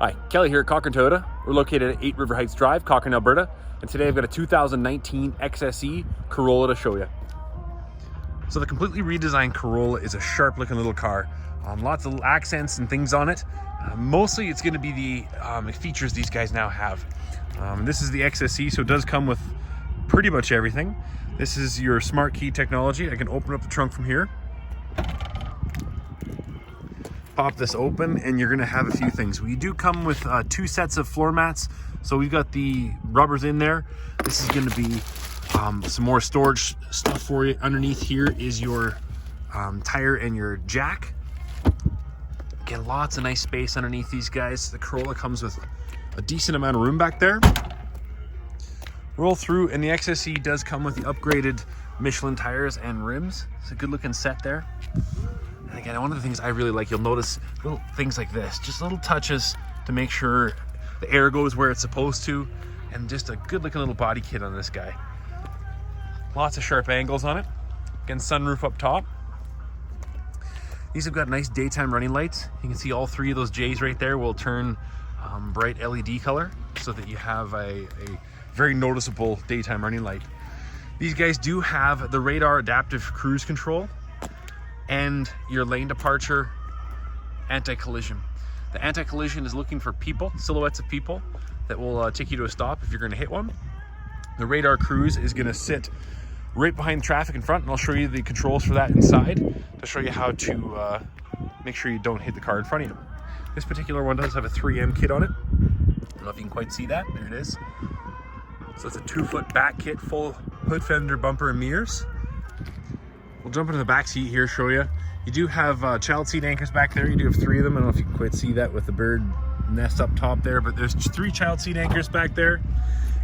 Hi, Kelly here at Cochrane Toyota. We're located at 8 River Heights Drive, Cochrane, Alberta. And today I've got a 2019 XSE Corolla to show you. So the completely redesigned Corolla is a sharp looking little car. Lots of accents and things on it. Mostly it's going to be the features these guys now have. This is the XSE, so it does come with pretty much everything. This is your smart key technology. I can open up the trunk from here. Pop this open and you're gonna have a few things. We do come with 2 sets of floor mats. So we've got the rubbers in there. This is gonna be some more storage stuff for you. Underneath here is your tire and your jack. Again, lots of nice space underneath these guys. The Corolla comes with a decent amount of room back there. Roll through, and the XSE does come with the upgraded Michelin tires and rims. It's a good looking set there. And again, one of the things I really like, you'll notice little things like this, just little touches to make sure the air goes where it's supposed to, and just a good looking little body kit on this guy. Lots of sharp angles on it. Again, sunroof up top. These have got nice daytime running lights. You can see all 3 of those J's right there will turn bright LED color so that you have a very noticeable daytime running light. These guys do have the radar adaptive cruise control and your lane departure anti-collision. The anti-collision is looking for people, silhouettes of people that will take you to a stop if you're going to hit one. The radar cruise is going to sit right behind the traffic in front, and I'll show you the controls for that inside to show you how to make sure you don't hit the car in front of you. This particular one does have a 3M kit on it. I don't know if you can quite see that. There it is. So it's a 2-foot back kit, full hood, fender, bumper, and mirrors. We'll jump into the back seat here, show you. You do have child seat anchors back there. You do have 3 of them. I don't know if you can quite see that with the bird nest up top there, but there's 3 child seat anchors back there.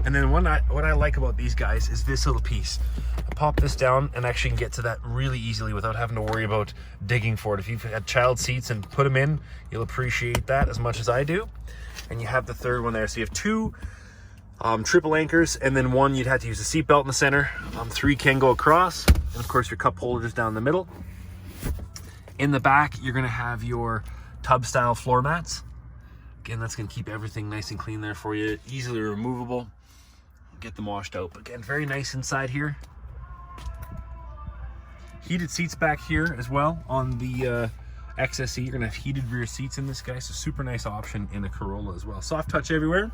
And then what I like about these guys is this little piece. I pop this down and actually can get to that really easily without having to worry about digging for it. If you've had child seats and put them in, you'll appreciate that as much as I do. And you have the 3rd one there. So you have 2 triple anchors, and then 1 you'd have to use a seat belt in the center. 3 can go across, and of course your cup holders down the middle. In the back, you're gonna have your tub style floor mats. Again, that's gonna keep everything nice and clean there for you, easily removable. Get them washed out. But again, very nice inside here. Heated seats back here as well on the XSE. You're gonna have heated rear seats in this guy, so super nice option in a Corolla as well. Soft touch everywhere.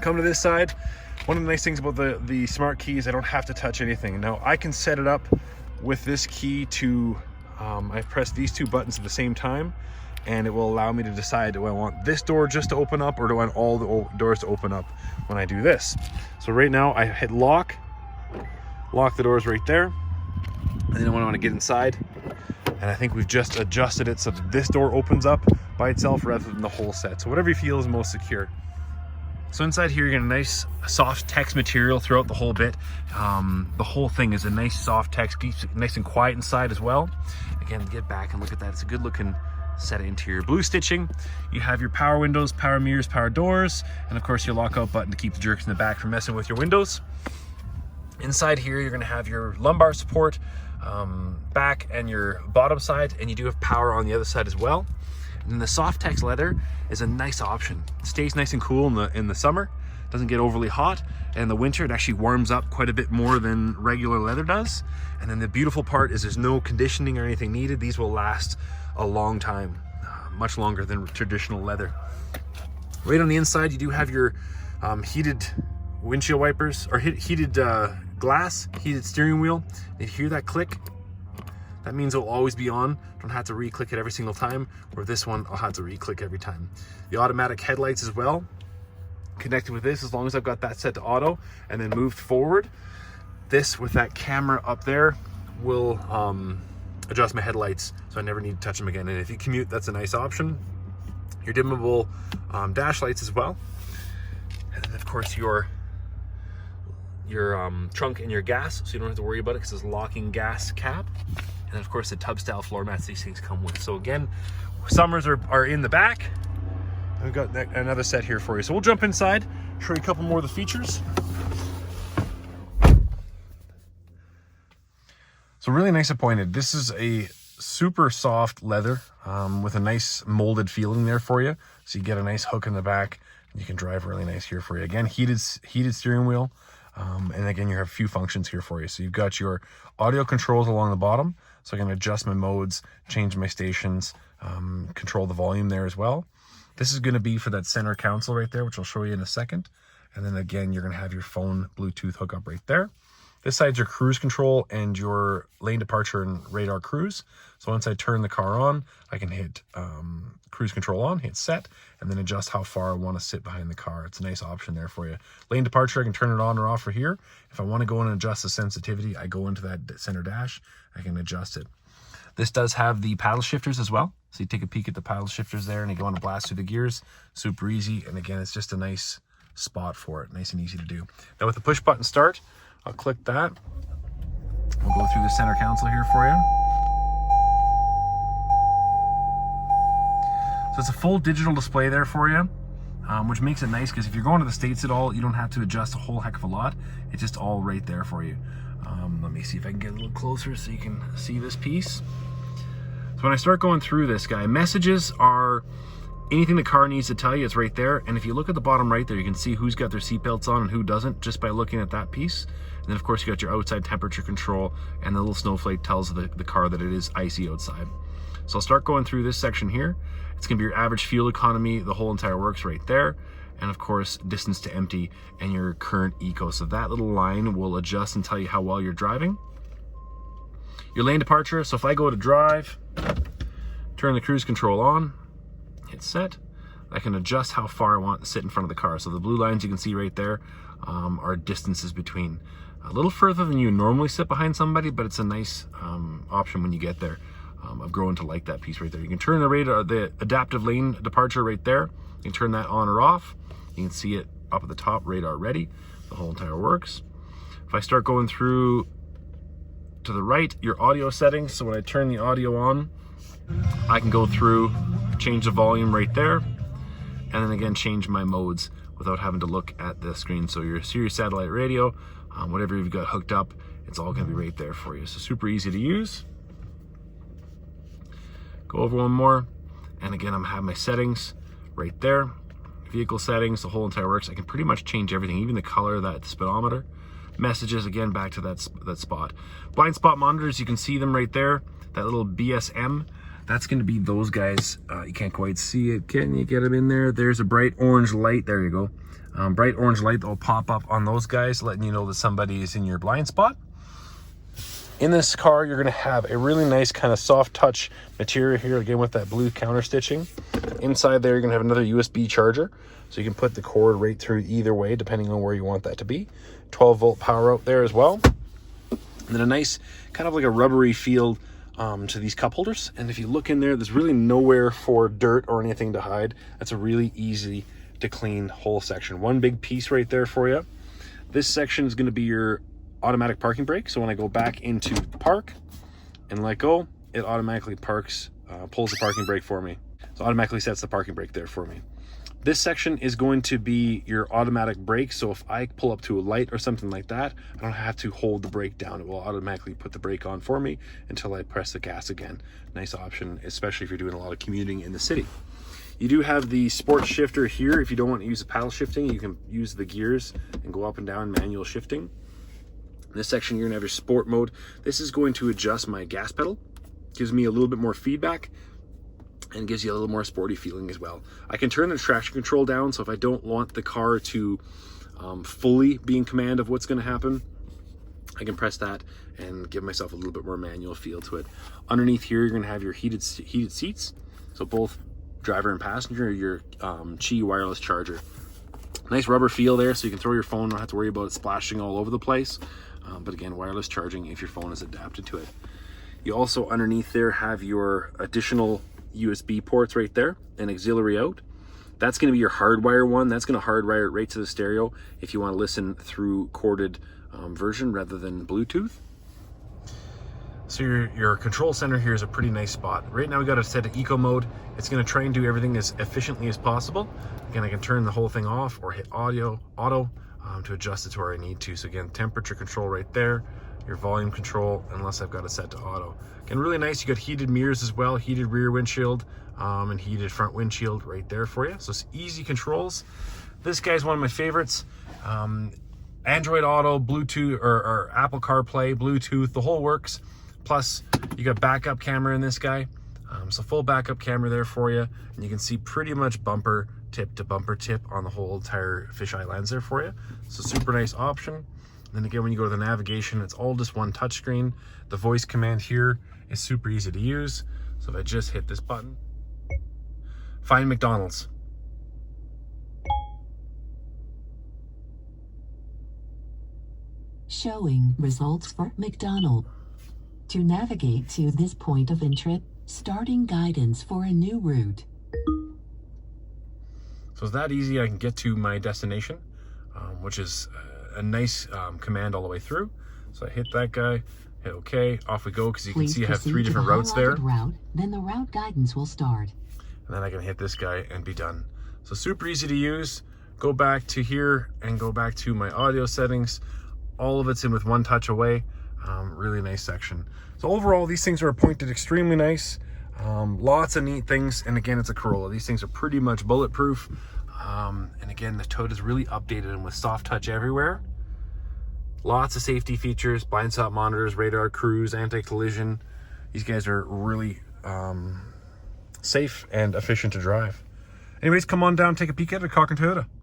Come to this side. One of the nice things about the smart key is I don't have to touch anything. Now I can set it up with this key to, I press these 2 buttons at the same time, and it will allow me to decide, do I want this door just to open up, or do I want all the doors to open up when I do this? So right now I hit lock the doors right there, and then when I want to get inside, and I think we've just adjusted it so that this door opens up by itself rather than the whole set. So whatever you feel is most secure. So inside here, you're getting a nice soft text material throughout the whole bit. The whole thing is a nice soft text, keeps it nice and quiet inside as well. Again, get back and look at that. It's a good looking set of interior. Blue stitching. You have your power windows, power mirrors, power doors, and of course your lockout button to keep the jerks in the back from messing with your windows. Inside here, you're gonna have your lumbar support, back and your bottom side, and you do have power on the other side as well. And the soft text leather is a nice option. It stays nice and cool in the summer, doesn't get overly hot, and in the winter it actually warms up quite a bit more than regular leather does. And then the beautiful part is there's no conditioning or anything needed. These will last a long time, much longer than traditional leather. Right on the inside, you do have your heated windshield wipers, or heated glass, heated steering wheel. You hear that click? That means it'll always be on. Don't have to re-click it every single time, where this one I'll have to re-click every time. The automatic headlights as well, connected with this, as long as I've got that set to auto and then moved forward. This, with that camera up there, will adjust my headlights, so I never need to touch them again. And if you commute, that's a nice option. Your dimmable dash lights as well. And then of course your trunk and your gas, so you don't have to worry about it because it's a locking gas cap. And of course the tub style floor mats these things come with. So again, summers are in the back. We've got another set here for you. So we'll jump inside, show you a couple more of the features. So really nice appointed. This is a super soft leather with a nice molded feeling there for you. So you get a nice hook in the back. You can drive really nice here for you. Again, heated steering wheel. And again, you have a few functions here for you. So you've got your audio controls along the bottom. So I can adjust my modes, change my stations, control the volume there as well. This is going to be for that center console right there, which I'll show you in a second. And then again, you're going to have your phone Bluetooth hookup right there. This side's your cruise control and your lane departure and radar cruise. So once I turn the car on, I can hit cruise control on, hit set, and then adjust how far I want to sit behind the car. It's a nice option there for you. Lane departure, I can turn it on or off for here. If I want to go in and adjust the sensitivity, I go into that center dash, I can adjust it. This does have the paddle shifters as well. So you take a peek at the paddle shifters there and you go on to blast through the gears. Super easy. And again, it's just a nice spot for it. Nice and easy to do. Now with the push button start, I'll click that. We'll go through the center console here for you. So it's a full digital display there for you, which makes it nice because if you're going to the States at all, you don't have to adjust a whole heck of a lot. It's just all right there for you. Let me see if I can get a little closer so you can see this piece. So when I start going through this guy, messages are anything the car needs to tell you, it's right there. And if you look at the bottom right there, you can see who's got their seatbelts on and who doesn't just by looking at that piece. And then of course you got your outside temperature control, and the little snowflake tells the car that it is icy outside. So I'll start going through this section here. It's gonna be your average fuel economy, the whole entire works right there. And of course, distance to empty and your current eco. So that little line will adjust and tell you how well you're driving. Your lane departure, so if I go to drive, turn the cruise control on, hit set, I can adjust how far I want to sit in front of the car. So the blue lines you can see right there are distances between. A little further than you normally sit behind somebody, but it's a nice option when you get there. I've grown to like that piece right there. You can turn the radar, the adaptive lane departure right there. You can turn that on or off. You can see it up at the top, radar ready. The whole entire works. If I start going through to the right, your audio settings. So when I turn the audio on, I can go through, change the volume right there, and then again, change my modes without having to look at the screen. So your Sirius satellite radio, whatever you've got hooked up, it's all gonna be right there for you. So super easy to use. Go over one more. And again, I'm having my settings right there. Vehicle settings, the whole entire works. I can pretty much change everything, even the color of that speedometer. Messages, again, back to that spot. Blind spot monitors, you can see them right there. That little BSM, that's going to be those guys. You can't quite see it. Can you get them in there? There's a bright orange light. There you go. Bright orange light that will pop up on those guys, letting you know that somebody is in your blind spot. In this car, you're going to have a really nice kind of soft touch material here, again with that blue counter stitching. Inside there, you're going to have another USB charger, so you can put the cord right through either way, depending on where you want that to be. 12-volt power out there as well. And then a nice, kind of like a rubbery feel to these cup holders. And if you look in there, there's really nowhere for dirt or anything to hide. That's a really easy to clean whole section. One big piece right there for you. This section is going to be your automatic parking brake. So when I go back into park and let go, it automatically parks, pulls the parking brake for me. So automatically sets the parking brake there for me. This section is going to be your automatic brake. So if I pull up to a light or something like that, I don't have to hold the brake down. It will automatically put the brake on for me until I press the gas again. Nice option, especially if you're doing a lot of commuting in the city. You do have the sports shifter here. If you don't want to use the paddle shifting, you can use the gears and go up and down manual shifting. In this section, you're gonna have your sport mode. This is going to adjust my gas pedal. Gives me a little bit more feedback and gives you a little more sporty feeling as well. I can turn the traction control down, so if I don't want the car to fully be in command of what's gonna happen, I can press that and give myself a little bit more manual feel to it. Underneath here, you're gonna have your heated seats. So both driver and passenger, your Qi wireless charger. Nice rubber feel there, so you can throw your phone, don't have to worry about it splashing all over the place. But again, wireless charging if your phone is adapted to it. You also underneath there have your additional USB ports right there, and auxiliary out. That's going to be your hardwire one. That's going to hardwire it right to the stereo if you want to listen through corded version rather than Bluetooth. So your control center here is a pretty nice spot. Right now we got it set to eco mode. It's going to try and do everything as efficiently as possible. Again, I can turn the whole thing off or hit auto to adjust it to where I need to. So again, temperature control right there, your volume control, unless I've got it set to auto. Again, really nice. You got heated mirrors as well, heated rear windshield, and heated front windshield right there for you. So it's easy controls. This guy's one of my favorites. Android Auto, Bluetooth, or Apple CarPlay, Bluetooth, the whole works. Plus, you got backup camera in this guy. So full backup camera there for you. And you can see pretty much bumper tip to bumper tip on the whole entire fisheye lens there for you. So super nice option. And then again, when you go to the navigation, it's all just one touchscreen. The voice command here is super easy to use. So if I just hit this button, find McDonald's. Showing results for McDonald. To navigate to this point of interest, starting guidance for a new route. So it's that easy. I can get to my destination, which is a nice command all the way through. So I hit that guy, hit OK, off we go, because you can see I have 3 different routes there. Route, then the route guidance will start. And then I can hit this guy and be done. So super easy to use. Go back to here and go back to my audio settings. All of it's in with one touch away. Really nice section. So overall, these things are appointed extremely nice. Lots of neat things. And again, it's a Corolla. These things are pretty much bulletproof. And again, the Toad is really updated and with soft touch everywhere. Lots of safety features, blind spot monitors, radar, cruise, anti-collision. These guys are really safe and efficient to drive. Anyways, come on down, take a peek at a Cochrane Toyota.